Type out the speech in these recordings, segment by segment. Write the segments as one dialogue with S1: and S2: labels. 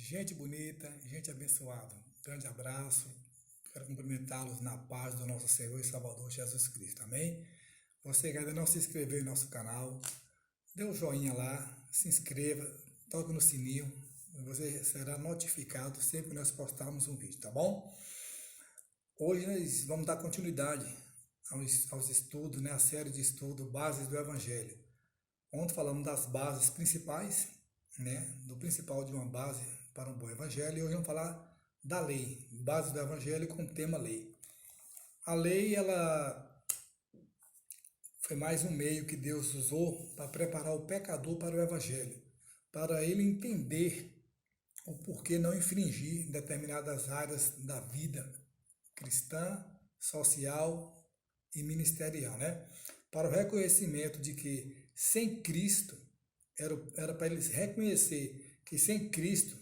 S1: Gente bonita, gente abençoada, grande abraço, quero cumprimentá-los na paz do nosso Senhor e Salvador Jesus Cristo, amém? Você que ainda não se inscreveu em nosso canal, dê um joinha lá, se inscreva, toque no sininho, você será notificado sempre que nós postarmos um vídeo, tá bom? Hoje nós vamos dar continuidade aos estudos, né, a série de estudo Bases do Evangelho. Ontem falamos das bases principais, né, do principal de uma base para um bom evangelho, e hoje vamos falar da lei, base do evangelho com o tema lei. A lei, ela foi mais um meio que Deus usou para preparar o pecador para o evangelho, para ele entender o porquê não infringir determinadas áreas da vida cristã, social e ministerial, né? Para o reconhecimento de que sem Cristo, era para eles reconhecer que sem Cristo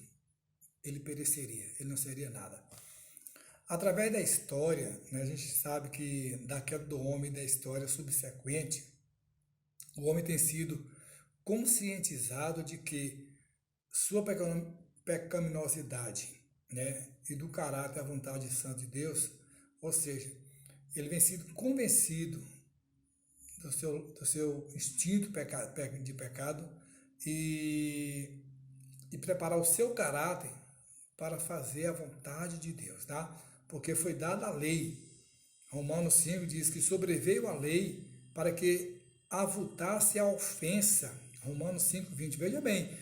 S1: ele pereceria, ele não seria nada. Através da história, né, a gente sabe que da queda do homem, da história subsequente, o homem tem sido conscientizado de que sua pecaminosidade, né, e do caráter à vontade santa de Deus, ou seja, ele vem sido convencido do seu instinto de pecado e preparar o seu caráter para fazer a vontade de Deus, tá? Porque foi dada a lei. Romanos 5 diz que sobreveio a lei para que avultasse a ofensa. Romanos 5:20. Veja bem,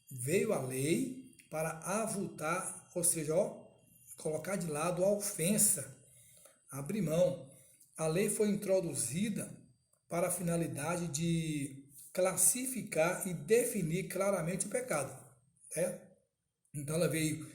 S1: veio a lei para avultar, ou seja, colocar de lado a ofensa, abrir mão. A lei foi introduzida para a finalidade de classificar e definir claramente o pecado, né? Então ela veio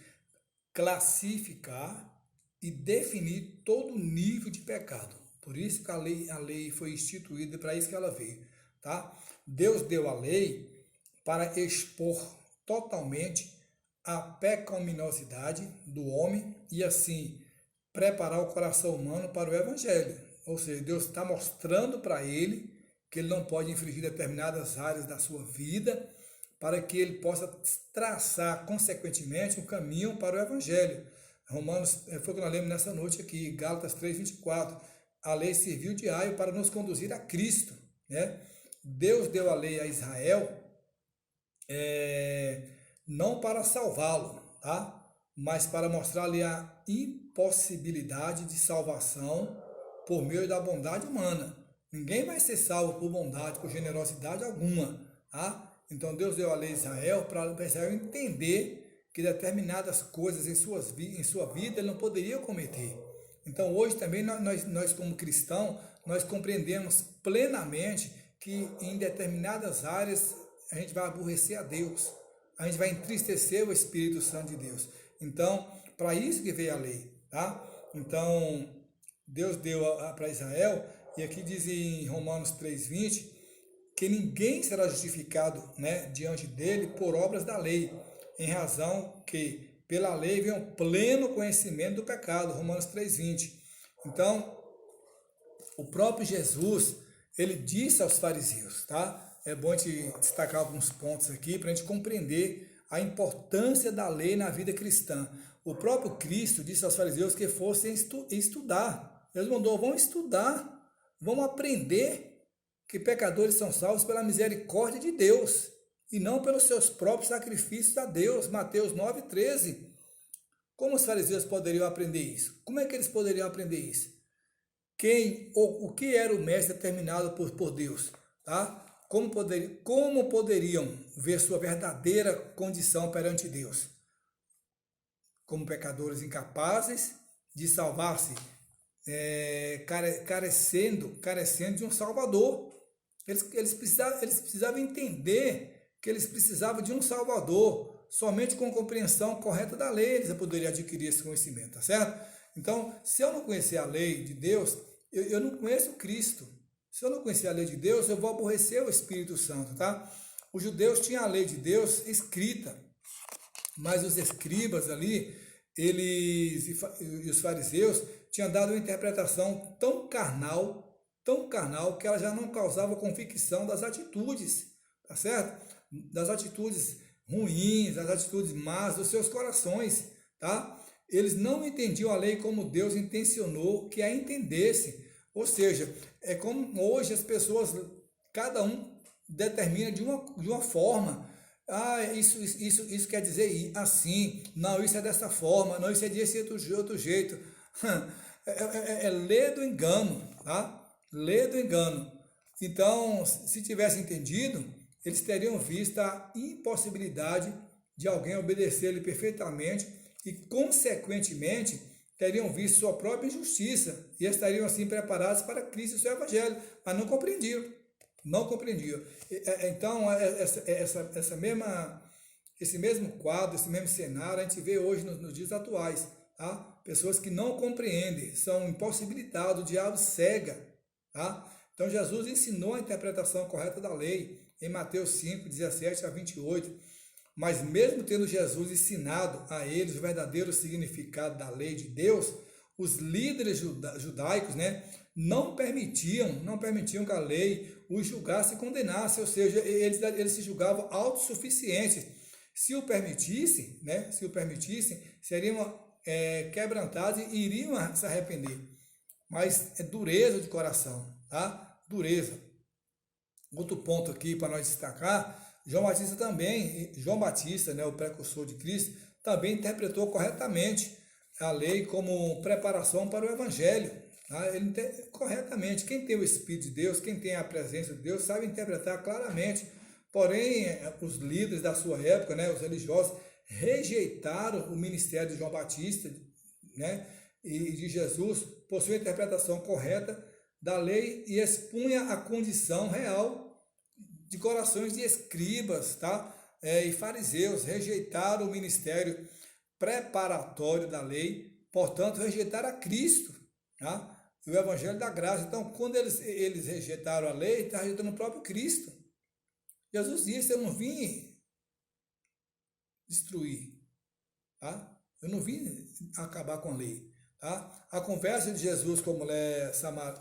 S1: classificar e definir todo o nível de pecado. Por isso que a lei foi instituída, para isso que ela veio, tá? Deus deu a lei para expor totalmente a pecaminosidade do homem e assim preparar o coração humano para o evangelho. Ou seja, Deus está mostrando para ele que ele não pode infringir determinadas áreas da sua vida, para que ele possa traçar, consequentemente, um caminho para o Evangelho. Romanos, foi o que nós lemos nessa noite aqui, Gálatas 3:24. A lei serviu de aio para nos conduzir a Cristo, né? Deus deu a lei a Israel, não para salvá-lo, tá? Mas para mostrar-lhe a impossibilidade de salvação por meio da bondade humana. Ninguém vai ser salvo por bondade, por generosidade alguma, tá? Então Deus deu a lei a Israel para Israel entender que determinadas coisas em sua vida ele não poderia cometer. Então hoje também nós como cristãos, nós compreendemos plenamente que em determinadas áreas a gente vai aborrecer a Deus, a gente vai entristecer o Espírito Santo de Deus. Então, para isso que veio a lei, tá? Então, Deus deu para Israel, e aqui diz em Romanos 3:20, que ninguém será justificado, né, diante dele por obras da lei, em razão que pela lei vem o pleno conhecimento do pecado, Romanos 3:20. Então, o próprio Jesus, ele disse aos fariseus, tá? É bom a gente destacar alguns pontos aqui para a gente compreender a importância da lei na vida cristã. O próprio Cristo disse aos fariseus que fossem estudar. Ele mandou, vão estudar, vão aprender que pecadores são salvos pela misericórdia de Deus e não pelos seus próprios sacrifícios a Deus. Mateus 9:13. Como os fariseus poderiam aprender isso? Como é que eles poderiam aprender isso? O que era o mestre determinado por Deus? Tá? Como poderiam ver sua verdadeira condição perante Deus? Como pecadores incapazes de salvar-se, carecendo de um Salvador. Eles precisavam entender que eles precisavam de um Salvador. Somente com compreensão correta da lei eles poderiam adquirir esse conhecimento, tá certo? Então, se eu não conhecer a lei de Deus, eu não conheço Cristo. Se eu não conhecer a lei de Deus, eu vou aborrecer o Espírito Santo, tá? Os judeus tinham a lei de Deus escrita, mas os escribas ali, eles e os fariseus tinham dado uma interpretação tão carnal, que ela já não causava convicção das atitudes, tá certo? Das atitudes ruins, as atitudes más dos seus corações, tá? Eles não entendiam a lei como Deus intencionou que a entendesse. Ou seja, é como hoje as pessoas, cada um determina de uma forma. Ah, isso quer dizer assim. Não, isso é dessa forma. Não, isso é desse outro jeito. É ler do engano, tá? Ler do engano. Então, se tivesse entendido, eles teriam visto a impossibilidade de alguém obedecer-lhe perfeitamente e, consequentemente, teriam visto sua própria injustiça e estariam assim preparados para Cristo e seu Evangelho, mas não compreendiam. Não compreendiam. Então, esse mesmo quadro, esse mesmo cenário, a gente vê hoje nos dias atuais. Tá? Pessoas que não compreendem, são impossibilitados, o diabo cega. Tá? Então, Jesus ensinou a interpretação correta da lei em Mateus 5, 17 a 28. Mas mesmo tendo Jesus ensinado a eles o verdadeiro significado da lei de Deus, os líderes judaicos, né, não permitiam que a lei os julgasse e condenasse, ou seja, eles se julgavam autossuficientes. Se o permitissem, seriam quebrantados e iriam se arrepender. Mas é dureza de coração, tá? Dureza. Outro ponto aqui para nós destacar, João Batista, né, o precursor de Cristo, também interpretou corretamente a lei como preparação para o Evangelho. Tá? Corretamente, quem tem o Espírito de Deus, quem tem a presença de Deus, sabe interpretar claramente. Porém, os líderes da sua época, né, os religiosos, rejeitaram o ministério de João Batista, né, e de Jesus por sua interpretação correta da lei e expunha a condição real de corações de escribas, tá? E fariseus. Rejeitaram o ministério preparatório da lei, portanto, rejeitaram a Cristo, tá? E o Evangelho da Graça. Então, quando eles rejeitaram a lei, está rejeitando o próprio Cristo. Jesus disse: eu não vim destruir, tá? Eu não vim acabar com a lei. Tá? A conversa de Jesus com a mulher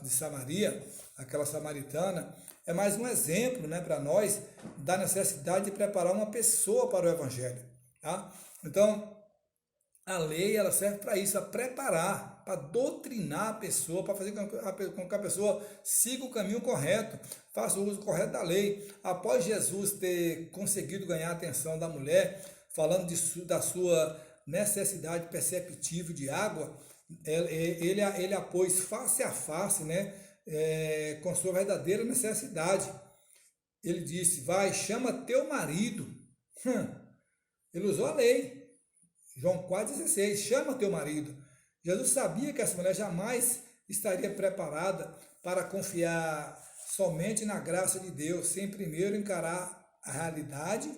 S1: de Samaria, aquela samaritana, é mais um exemplo, né, para nós da necessidade de preparar uma pessoa para o Evangelho. Tá? Então, a lei ela serve para isso, para preparar, para doutrinar a pessoa, para fazer com que a pessoa siga o caminho correto, faça o uso correto da lei. Após Jesus ter conseguido ganhar a atenção da mulher, falando da sua necessidade perceptível de água, ele a pôs face a face, né, com sua verdadeira necessidade. Ele disse: vai, chama teu marido. Ele usou a lei. João 4,16, chama teu marido. Jesus sabia que essa mulher jamais estaria preparada para confiar somente na graça de Deus, sem primeiro encarar a realidade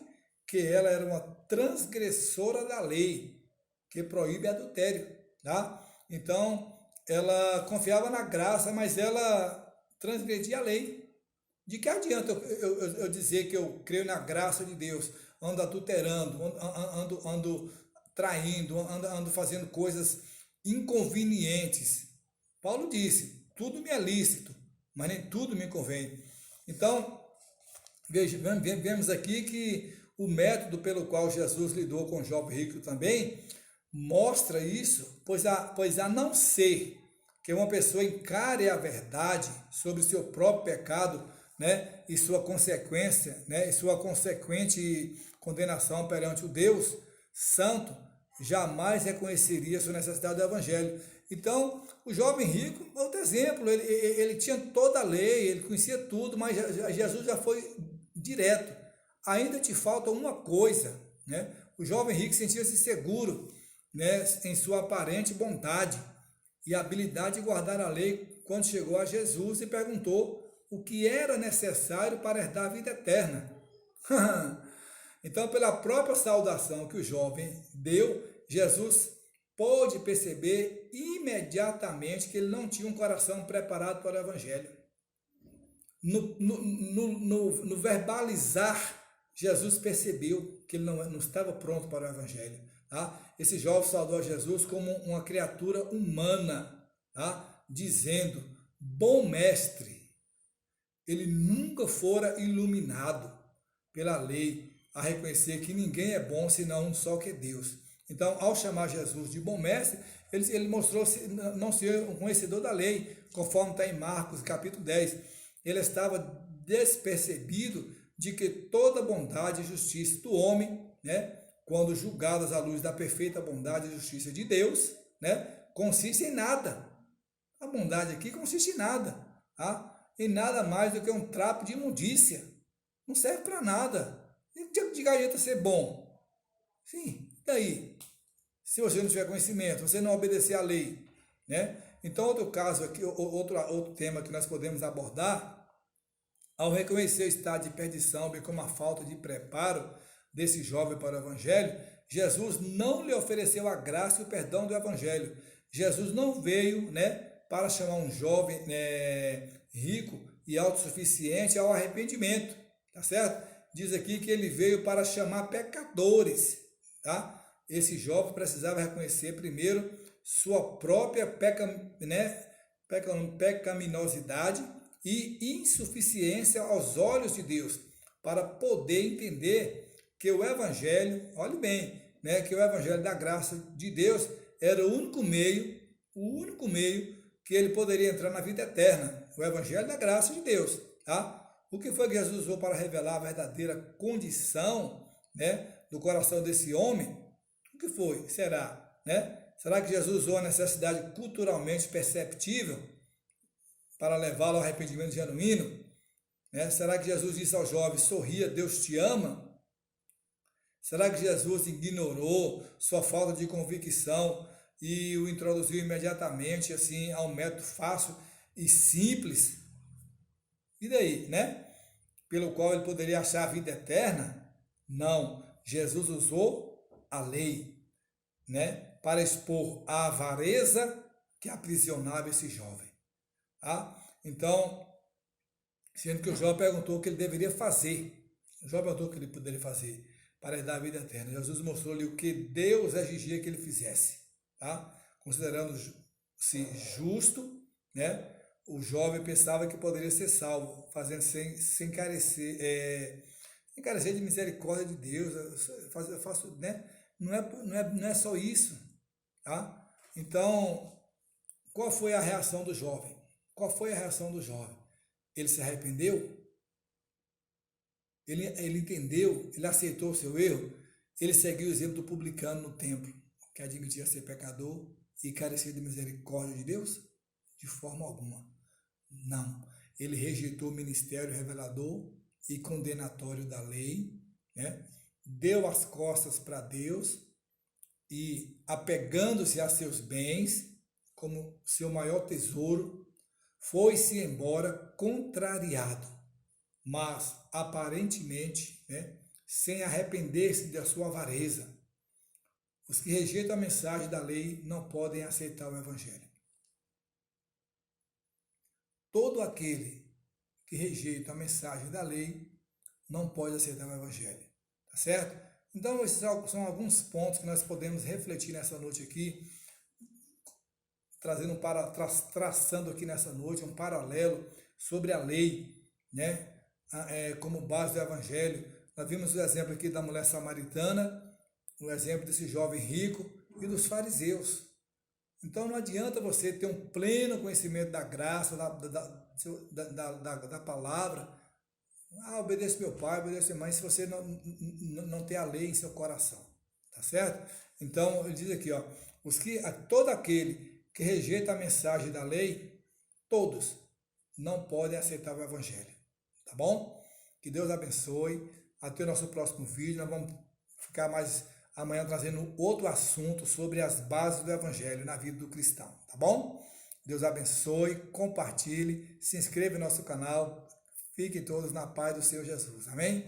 S1: que ela era uma transgressora da lei, que proíbe adultério, tá? Então, ela confiava na graça, mas ela transgredia a lei. De que adianta eu dizer que eu creio na graça de Deus, ando adulterando, ando traindo, ando fazendo coisas inconvenientes? Paulo disse: tudo me é lícito, mas nem tudo me convém. Então, vemos aqui que o método pelo qual Jesus lidou com o jovem rico também mostra isso, pois a não ser que uma pessoa encare a verdade sobre o seu próprio pecado, né, e sua consequência, né, e sua consequente condenação perante o Deus Santo, jamais reconheceria sua necessidade do Evangelho. Então, o jovem rico, outro exemplo, ele tinha toda a lei, ele conhecia tudo, mas Jesus já foi direto. Ainda te falta uma coisa, né? O jovem rico sentia-se seguro, né, em sua aparente bondade e habilidade de guardar a lei quando chegou a Jesus e perguntou o que era necessário para herdar a vida eterna. Então, pela própria saudação que o jovem deu, Jesus pôde perceber imediatamente que ele não tinha um coração preparado para o Evangelho. No verbalizar, Jesus percebeu que ele não estava pronto para o Evangelho. Tá? Esse jovem saudou a Jesus como uma criatura humana, tá? Dizendo: bom mestre. Ele nunca fora iluminado pela lei, a reconhecer que ninguém é bom senão um só, que é Deus. Então, ao chamar Jesus de bom mestre, ele mostrou-se não ser um conhecedor da lei, conforme está em Marcos, capítulo 10. Ele estava despercebido de que toda bondade e justiça do homem, né, quando julgadas à luz da perfeita bondade e justiça de Deus, né, consiste em nada. A bondade aqui consiste em nada, tá? Em nada mais do que um trapo de imundícia. Não serve para nada. De que adianta ser bom? Sim, e daí? Se você não tiver conhecimento, você não obedecer à lei, né? Então, outro caso aqui, outro tema que nós podemos abordar, ao reconhecer o estado de perdição, bem como a falta de preparo desse jovem para o evangelho, Jesus não lhe ofereceu a graça e o perdão do evangelho. Jesus não veio, né, para chamar um jovem rico e autossuficiente ao arrependimento, tá certo? Diz aqui que ele veio para chamar pecadores, tá? Esse jovem precisava reconhecer primeiro sua própria pecaminosidade e insuficiência aos olhos de Deus, para poder entender que o evangelho, olhe bem, né, que o evangelho da graça de Deus era o único meio que ele poderia entrar na vida eterna, o evangelho da graça de Deus, tá? O que foi que Jesus usou para revelar a verdadeira condição, né, do coração desse homem? O que foi? Será, né? Será que Jesus usou a necessidade culturalmente perceptível para levá-lo ao arrependimento genuíno? Né? Será que Jesus disse ao jovem: sorria, Deus te ama? Será que Jesus ignorou sua falta de convicção e o introduziu imediatamente assim a um método fácil e simples? E daí, né? Pelo qual ele poderia achar a vida eterna? Não. Jesus usou a lei, né, para expor a avareza que aprisionava esse jovem. Tá? Então, sendo que o jovem perguntou o que ele deveria fazer. O jovem perguntou o que ele poderia fazer para lhe dar a vida eterna. Jesus mostrou-lhe o que Deus exigia que ele fizesse. Tá? Considerando-se justo, né, o jovem pensava que poderia ser salvo, fazendo sem carecer de misericórdia de Deus. Eu faço, né? Não é só isso. Tá? Então, qual foi a reação do jovem? Qual foi a reação do jovem? Ele se arrependeu? Ele entendeu? Ele aceitou o seu erro? Ele seguiu o exemplo do publicano no templo, que admitia ser pecador e carecia de misericórdia de Deus? De forma alguma. Não. Ele rejeitou o ministério revelador e condenatório da lei, né? Deu as costas para Deus e, apegando-se a seus bens como seu maior tesouro, foi-se embora contrariado, mas aparentemente, né, sem arrepender-se da sua avareza. Os que rejeitam a mensagem da lei não podem aceitar o evangelho. Todo aquele que rejeita a mensagem da lei não pode aceitar o evangelho, tá certo? Então, esses são alguns pontos que nós podemos refletir nessa noite aqui, traçando aqui nessa noite um paralelo sobre a lei, né? Como base do evangelho. Nós vimos o exemplo aqui da mulher samaritana, o exemplo desse jovem rico e dos fariseus. Então não adianta você ter um pleno conhecimento da graça, da palavra. Obedeça meu pai, obedeça minha mãe, se você não tem a lei em seu coração. Tá certo? Então ele diz aqui, ó, todo aquele que rejeita a mensagem da lei, todos não podem aceitar o evangelho. Tá bom? Que Deus abençoe. Até o nosso próximo vídeo. Nós vamos ficar mais amanhã trazendo outro assunto sobre as bases do evangelho na vida do cristão. Tá bom? Deus abençoe, compartilhe, se inscreva no nosso canal. Fiquem todos na paz do Senhor Jesus. Amém?